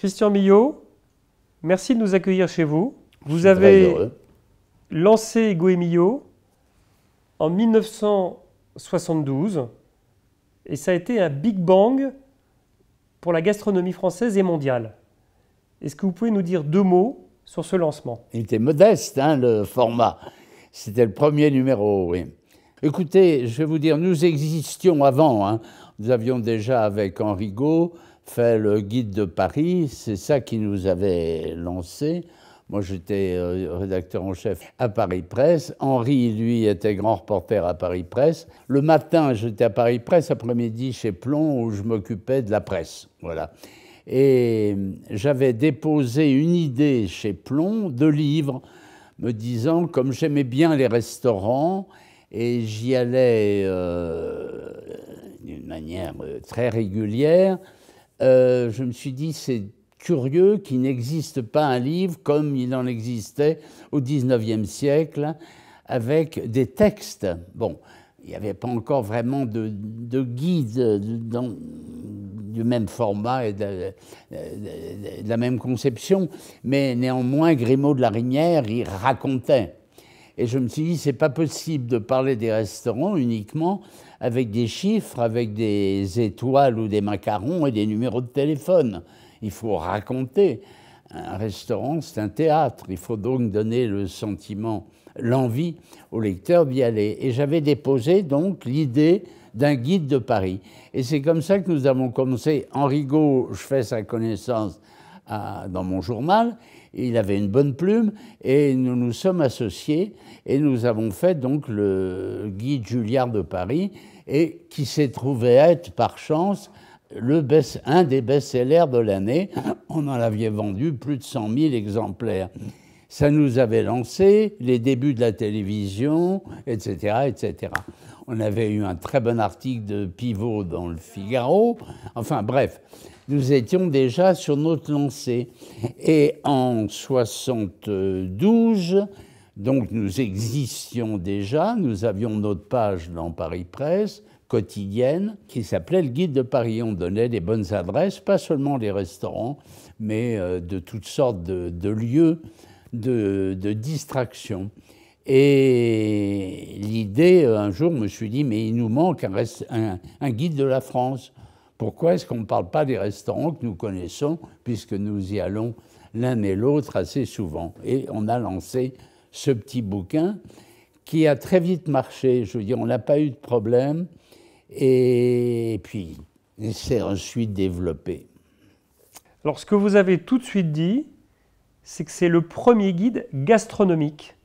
Christian Millau, merci de nous accueillir chez vous. Vous très avez heureux. lancé Ego et Millau en 1972 et ça a été un big bang pour la gastronomie française et mondiale. Est-ce que vous pouvez nous dire deux mots sur ce lancement? Il était modeste, hein, le format. C'était le premier numéro, oui. Écoutez, je vais vous dire, nous existions avant. Hein. Nous avions déjà, avec Henri Gault, fait le Guide de Paris. C'est ça qui nous avait lancé. Moi, j'étais rédacteur en chef à Paris Presse. Henri, lui, était grand reporter à Paris Presse. Le matin, j'étais à Paris Presse, après-midi chez Plon, où je m'occupais de la presse. Voilà. Et j'avais déposé une idée chez Plon de livre, me disant, comme j'aimais bien les restaurants, et j'y allais d'une manière très régulière, je me suis dit, c'est curieux qu'il n'existe pas un livre comme il en existait au XIXe siècle, avec des textes. Bon, il n'y avait pas encore vraiment de guide du même format et de la même conception, mais néanmoins, Grimaud de la Reynière, il racontait. Et je me suis dit, c'est pas possible de parler des restaurants uniquement avec des chiffres, avec des étoiles ou des macarons et des numéros de téléphone. Il faut raconter. Un restaurant, c'est un théâtre. Il faut donc donner le sentiment, l'envie au lecteur d'y aller. Et j'avais déposé donc l'idée d'un guide de Paris. Et c'est comme ça que nous avons commencé. Henri Gault, je fais sa connaissance dans mon journal. Il avait une bonne plume et nous nous sommes associés et nous avons fait donc le guide Julliard de Paris et qui s'est trouvé être par chance un des best-sellers de l'année. On en avait vendu plus de 100 000 exemplaires. Ça nous avait lancé les débuts de la télévision, etc., etc. On avait eu un très bon article de Pivot dans le Figaro. Enfin bref, nous étions déjà sur notre lancée. Et en 1972, donc nous existions déjà, nous avions notre page dans Paris Presse, quotidienne, qui s'appelait le Guide de Paris. On donnait des bonnes adresses, pas seulement les restaurants, mais de toutes sortes de lieux de distraction. Et l'idée, un jour, je me suis dit, mais il nous manque un guide de la France. Pourquoi est-ce qu'on ne parle pas des restaurants que nous connaissons, puisque nous y allons l'un et l'autre assez souvent? Et on a lancé ce petit bouquin qui a très vite marché. Je veux dire, on n'a pas eu de problème. Et puis, il s'est ensuite développé. Alors, ce que vous avez tout de suite dit, c'est que c'est le premier guide gastronomique,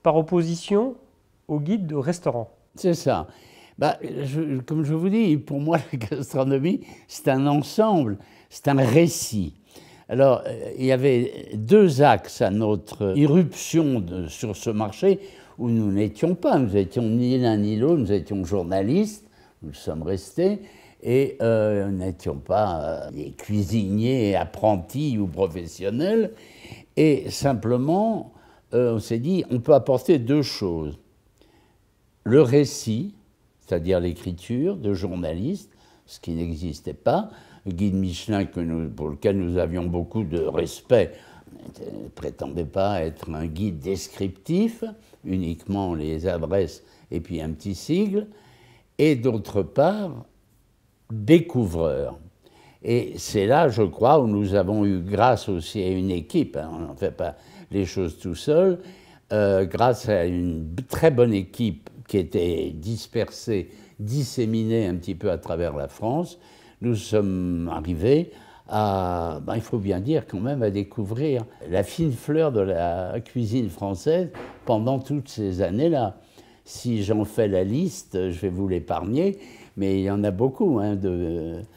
par opposition au guide de restaurant. C'est ça. Bah, comme je vous dis, pour moi, la gastronomie, c'est un ensemble, c'est un récit. Alors, il y avait deux axes à notre irruption sur ce marché où nous n'étions pas. Nous étions ni l'un ni l'autre, nous étions journalistes, nous sommes restés, et nous n'étions pas des cuisiniers apprentis ou professionnels. Et simplement, on s'est dit, on peut apporter deux choses. Le récit, c'est-à-dire l'écriture de journalistes, ce qui n'existait pas. Le guide Michelin, pour lequel nous avions beaucoup de respect, ne prétendait pas être un guide descriptif, uniquement les adresses et puis un petit sigle. Et d'autre part, découvreur. Et c'est là, je crois, où nous avons eu, grâce aussi à une équipe, hein, on n'en fait pas les choses tout seul, grâce à une très bonne équipe qui était dispersée, disséminée un petit peu à travers la France, nous sommes arrivés à, il faut bien dire quand même, à découvrir la fine fleur de la cuisine française pendant toutes ces années-là. Si j'en fais la liste, je vais vous l'épargner, mais il y en a beaucoup, hein,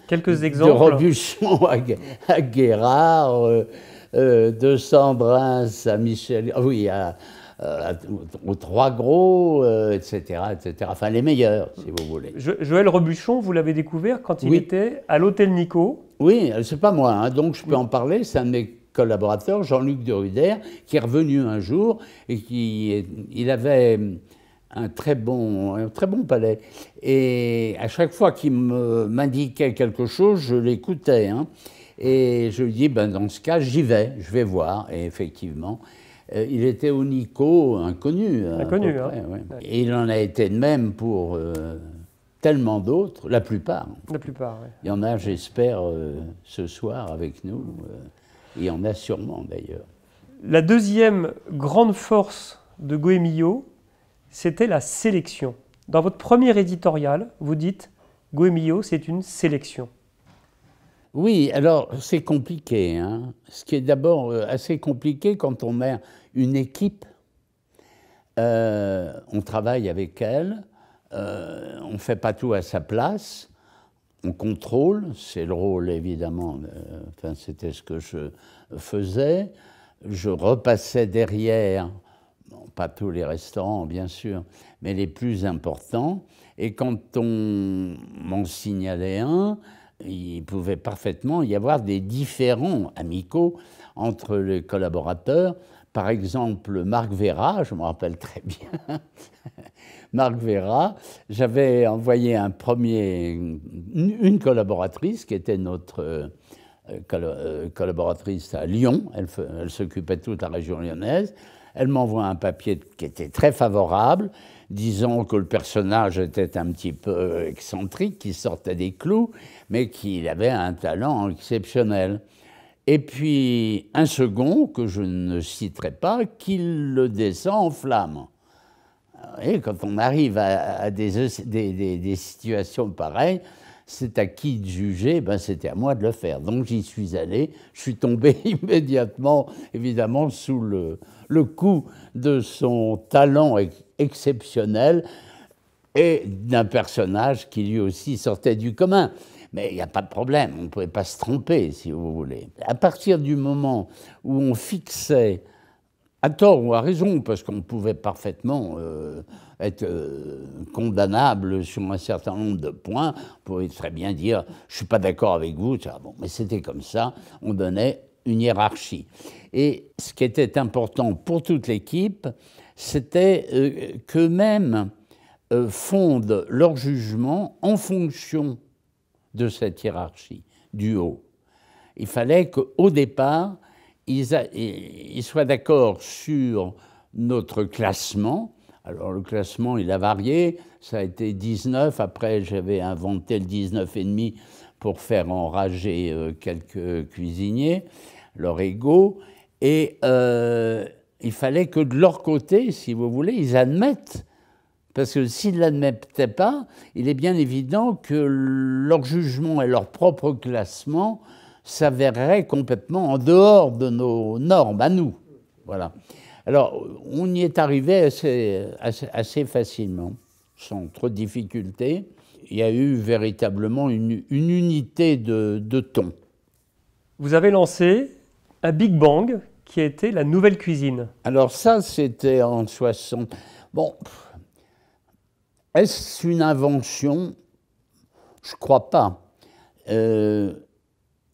quelques exemples. De Robuchon à Guérard, de Sandrin à Michel, oui, aux Trois Gros, etc., etc. Enfin, les meilleurs, si vous voulez. Joël Robuchon, vous l'avez découvert quand il était à l'Hôtel Nico. Oui, c'est pas moi, hein, donc je peux en parler. C'est un de mes collaborateurs, Jean-Luc de Ruder, qui est revenu un jour et il avait un très bon palais. Et à chaque fois qu'il m'indiquait quelque chose, je l'écoutais. Hein. Et je lui dis, ben, dans ce cas, j'y vais, je vais voir. Et effectivement, il était au Nico inconnu. Inconnu, hein. Ouais. Et il en a été de même pour tellement d'autres, la plupart. La plupart, oui. Il y en a, j'espère, ce soir avec nous. Il y en a sûrement, d'ailleurs. La deuxième grande force de Goemio, c'était la sélection. Dans votre premier éditorial, vous dites « Goemio, c'est une sélection ». Oui, alors c'est compliqué, hein. Ce qui est d'abord assez compliqué quand on a une équipe, on travaille avec elle, on ne fait pas tout à sa place, on contrôle, c'est le rôle évidemment, enfin c'était ce que je faisais, je repassais derrière, bon, pas tous les restaurants bien sûr, mais les plus importants, et quand on m'en signalait un, il pouvait parfaitement y avoir des différends amicaux entre les collaborateurs. Par exemple, Marc Vera, je me rappelle très bien, Marc Vera, j'avais envoyé une collaboratrice qui était notre collaboratrice à Lyon, elle s'occupait de toute la région lyonnaise. Elle m'envoie un papier qui était très favorable, disant que le personnage était un petit peu excentrique, qui sortait des clous, mais qu'il avait un talent exceptionnel. Et puis un second, que je ne citerai pas, qui le descend en flammes. Et quand on arrive à des situations pareilles, c'est à qui de juger, ben c'était à moi de le faire. Donc j'y suis allé, je suis tombé immédiatement, évidemment, sous le coup de son talent exceptionnel et d'un personnage qui lui aussi sortait du commun. Mais il n'y a pas de problème, on ne pouvait pas se tromper, si vous voulez. À partir du moment où on fixait, à tort ou à raison, parce qu'on pouvait parfaitement être condamnable sur un certain nombre de points, on pouvait très bien dire « je ne suis pas d'accord avec vous », bon, mais c'était comme ça, on donnait une hiérarchie. Et ce qui était important pour toute l'équipe, c'était qu'eux-mêmes fondent leur jugement en fonction de cette hiérarchie, du haut. Il fallait qu'au départ, ils soient d'accord sur notre classement. Alors le classement, il a varié, ça a été 19, après j'avais inventé le 19,5 pour faire enrager quelques cuisiniers, leur ego, et il fallait que de leur côté, si vous voulez, ils admettent, parce que s'ils ne l'admettaient pas, il est bien évident que leur jugement et leur propre classement s'avérerait complètement en dehors de nos normes, à nous. Voilà. Alors, on y est arrivé assez facilement, sans trop de difficultés. Il y a eu véritablement une unité de ton. Vous avez lancé un Big Bang qui a été la nouvelle cuisine. Alors ça, c'était en 60... Bon, est-ce une invention? Je ne crois pas.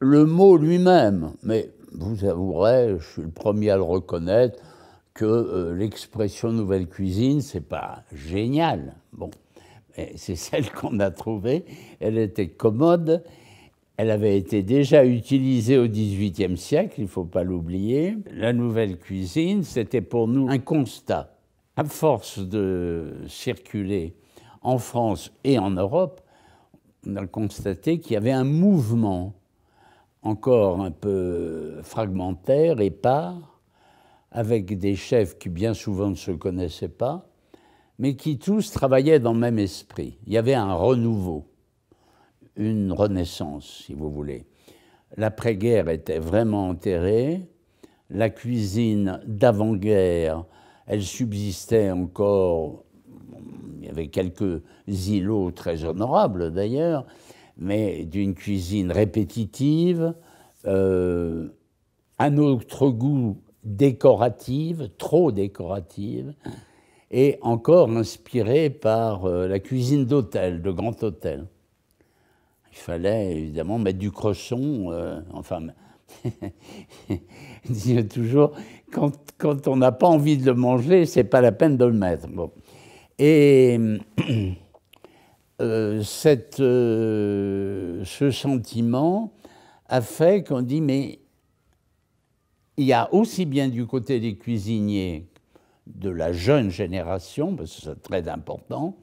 Le mot lui-même, mais vous avouerez, je suis le premier à le reconnaître, que l'expression nouvelle cuisine, c'est pas génial. Bon, c'est celle qu'on a trouvée. Elle était commode. Elle avait été déjà utilisée au XVIIIe siècle, il ne faut pas l'oublier. La nouvelle cuisine, c'était pour nous un constat. À force de circuler en France et en Europe, on a constaté qu'il y avait un mouvement encore un peu fragmentaire, épars, avec des chefs qui bien souvent ne se connaissaient pas, mais qui tous travaillaient dans le même esprit. Il y avait un renouveau, une renaissance, si vous voulez. L'après-guerre était vraiment enterrée, la cuisine d'avant-guerre, elle subsistait encore, il y avait quelques îlots très honorables d'ailleurs, mais d'une cuisine répétitive, à notre goût décorative, trop décorative, et encore inspirée par la cuisine d'hôtel, de grand hôtel. Il fallait évidemment mettre du cresson, enfin, je dis toujours, quand on n'a pas envie de le manger, c'est pas la peine de le mettre. Bon. Et ce sentiment a fait qu'on dit, mais il y a aussi bien du côté des cuisiniers de la jeune génération, parce que c'est très important,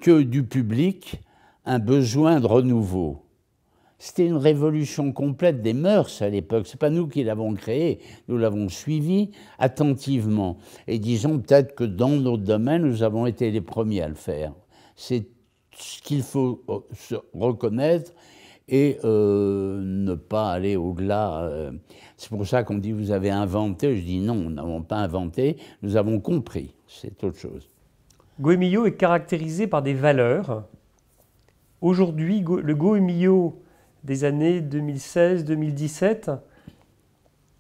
que du public, un besoin de renouveau. C'était une révolution complète des mœurs à l'époque. Ce n'est pas nous qui l'avons créée, nous l'avons suivi attentivement. Et disons peut-être que dans notre domaine, nous avons été les premiers à le faire. C'est ce qu'il faut reconnaître et ne pas aller au-delà. C'est pour ça qu'on dit vous avez inventé. Je dis non, nous n'avons pas inventé, nous avons compris. C'est autre chose. Goemio est caractérisé par des valeurs. Aujourd'hui, le Goemio des années 2016-2017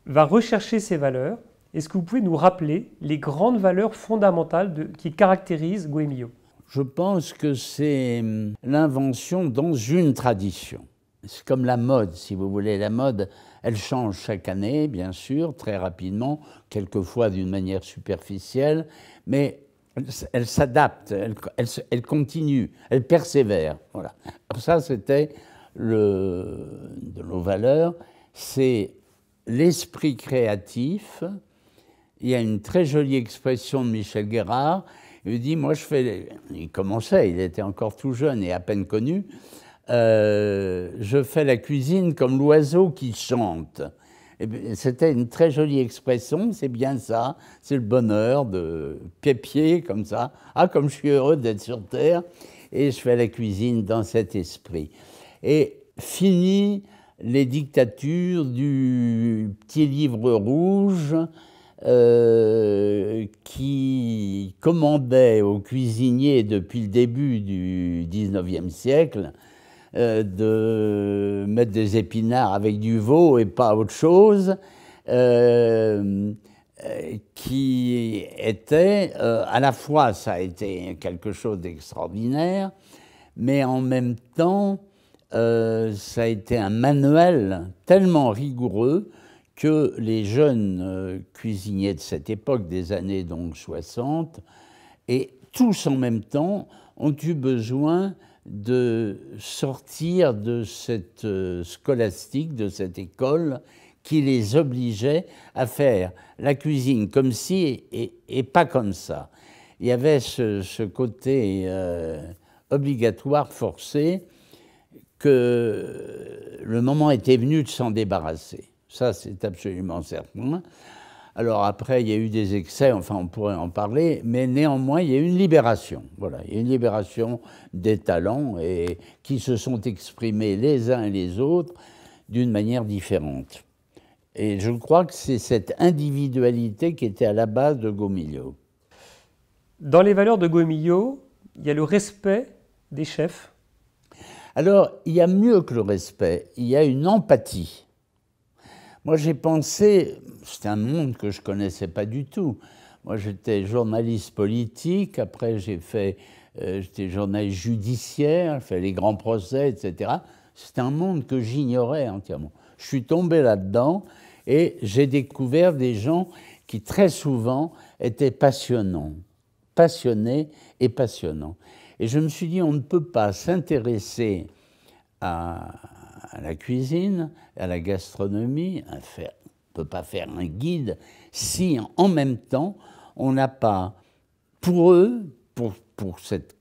va rechercher ces valeurs. Est-ce que vous pouvez nous rappeler les grandes valeurs fondamentales qui caractérisent Goemio? Je pense que c'est l'invention dans une tradition. C'est comme la mode, si vous voulez. La mode, elle change chaque année, bien sûr, très rapidement, quelquefois d'une manière superficielle, mais elle s'adapte, elle continue, elle persévère. Voilà. Ça, c'était de nos valeurs, c'est l'esprit créatif. Il y a une très jolie expression de Michel Guérard. Il dit, moi je fais... Il commençait, il était encore tout jeune et à peine connu. Je fais la cuisine comme l'oiseau qui chante. C'était une très jolie expression, c'est bien ça, c'est le bonheur de pépier comme ça. Ah, comme je suis heureux d'être sur Terre, et je fais la cuisine dans cet esprit. Et fini les dictatures du petit livre rouge qui commandait aux cuisiniers depuis le début du 19e siècle de mettre des épinards avec du veau et pas autre chose, qui était, à la fois, ça a été quelque chose d'extraordinaire, mais en même temps, ça a été un manuel tellement rigoureux que les jeunes cuisiniers de cette époque, des années donc 60, et tous en même temps, ont eu besoin de sortir de cette scolastique, de cette école qui les obligeait à faire la cuisine comme ci et pas comme ça. Il y avait ce côté obligatoire, forcé, que le moment était venu de s'en débarrasser. Ça, c'est absolument certain. Alors après, il y a eu des excès, enfin on pourrait en parler, mais néanmoins, il y a eu une libération. Voilà, il y a une libération des talents et qui se sont exprimés les uns et les autres d'une manière différente. Et je crois que c'est cette individualité qui était à la base de Goemio. Dans les valeurs de Goemio, il y a le respect des chefs. Alors, il y a mieux que le respect, il y a une empathie. Moi, j'ai pensé, c'était un monde que je ne connaissais pas du tout. Moi, j'étais journaliste politique, après j'étais journaliste judiciaire, j'ai fait les grands procès, etc. C'était un monde que j'ignorais entièrement. Je suis tombé là-dedans et j'ai découvert des gens qui, très souvent, étaient passionnés et passionnants. Et je me suis dit, on ne peut pas s'intéresser à la cuisine, à la gastronomie, on ne peut pas faire un guide si en même temps on n'a pas pour eux, pour cette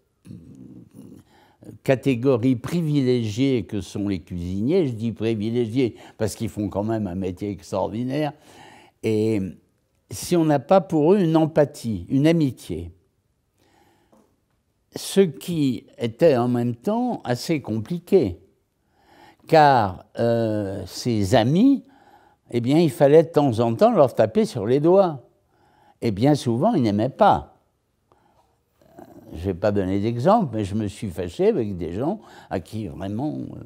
catégorie privilégiée que sont les cuisiniers, je dis privilégiés parce qu'ils font quand même un métier extraordinaire, et si on n'a pas pour eux une empathie, une amitié, ce qui était en même temps assez compliqué. Car ses amis, eh bien, il fallait de temps en temps leur taper sur les doigts. Et bien souvent, ils n'aimaient pas. Je ne vais pas donner d'exemple, mais je me suis fâché avec des gens à qui vraiment, on ne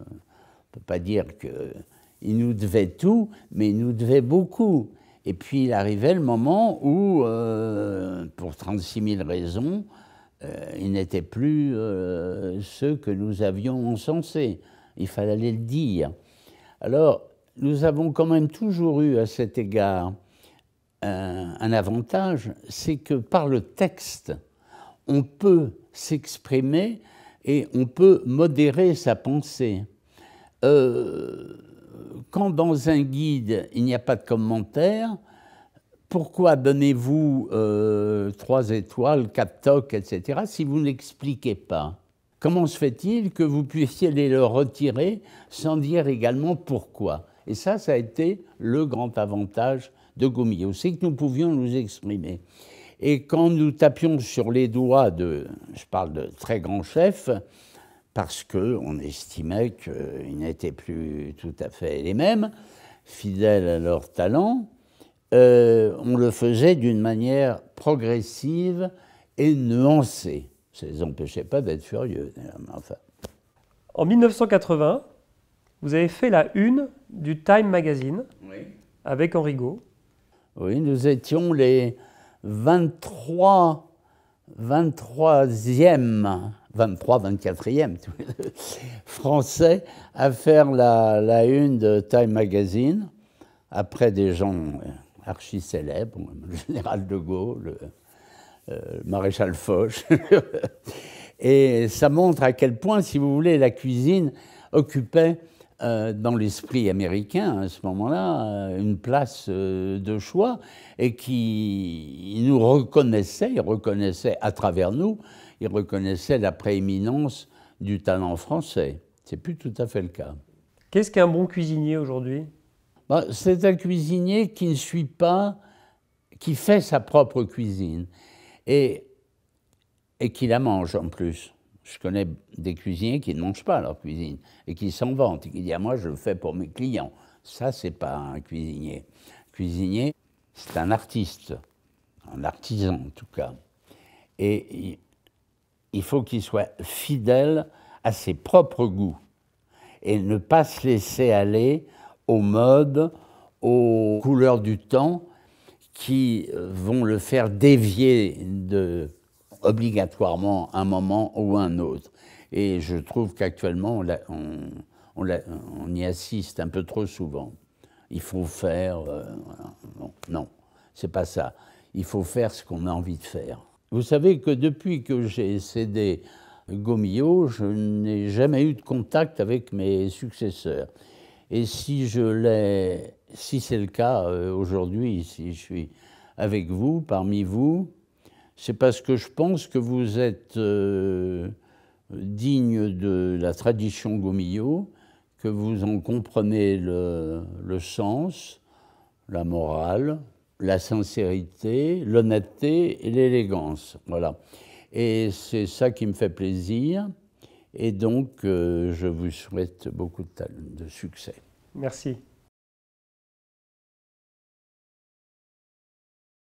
peut pas dire qu'ils nous devaient tout, mais ils nous devaient beaucoup. Et puis, il arrivait le moment où, pour 36 000 raisons, ils n'étaient plus ceux que nous avions encensés. Il fallait le dire. Alors, nous avons quand même toujours eu à cet égard un avantage, c'est que par le texte, on peut s'exprimer et on peut modérer sa pensée. quand dans un guide, il n'y a pas de commentaire, pourquoi donnez-vous 3 étoiles, 4 toques, etc., si vous n'expliquez pas? Comment se fait-il que vous puissiez les le retirer sans dire également pourquoi? Et ça a été le grand avantage de Gaumillot, c'est que nous pouvions nous exprimer. Et quand nous tapions sur les doigts je parle de très grands chefs, parce qu'on estimait qu'ils n'étaient plus tout à fait les mêmes, fidèles à leur talent, on le faisait d'une manière progressive et nuancée. Ça ne les empêchait pas d'être furieux. Enfin. En 1980, vous avez fait la une du Time Magazine avec Henri Gault. Oui, nous étions les 24e français à faire la une de Time Magazine, après des gens archi célèbres, le général de Gaulle, le maréchal Foch. Et ça montre à quel point, si vous voulez, la cuisine occupait dans l'esprit américain à ce moment-là une place de choix, et qui nous reconnaissait, il reconnaissait à travers nous, il reconnaissait la prééminence du talent français. C'est plus tout à fait le cas. Qu'est-ce qu'un bon cuisinier aujourd'hui? C'est un cuisinier qui ne suit pas, qui fait sa propre cuisine et qui la mange en plus. Je connais des cuisiniers qui ne mangent pas leur cuisine et qui s'en vantent, et qui disent « moi, je le fais pour mes clients ». Ça, c'est pas un cuisinier. Un cuisinier, c'est un artiste, un artisan en tout cas. Et il faut qu'il soit fidèle à ses propres goûts et ne pas se laisser aller aux modes, aux couleurs du temps qui vont le faire dévier obligatoirement un moment ou un autre. Et je trouve qu'actuellement, on y assiste un peu trop souvent. Il faut faire... non, c'est pas ça. Il faut faire ce qu'on a envie de faire. Vous savez que depuis que j'ai cédé Gaumillot, je n'ai jamais eu de contact avec mes successeurs. Et si c'est le cas aujourd'hui, si je suis avec vous, parmi vous, c'est parce que je pense que vous êtes digne de la tradition Gaumillot, que vous en comprenez le sens, la morale, la sincérité, l'honnêteté et l'élégance. Voilà. Et c'est ça qui me fait plaisir. Et donc, je vous souhaite beaucoup de succès. Merci.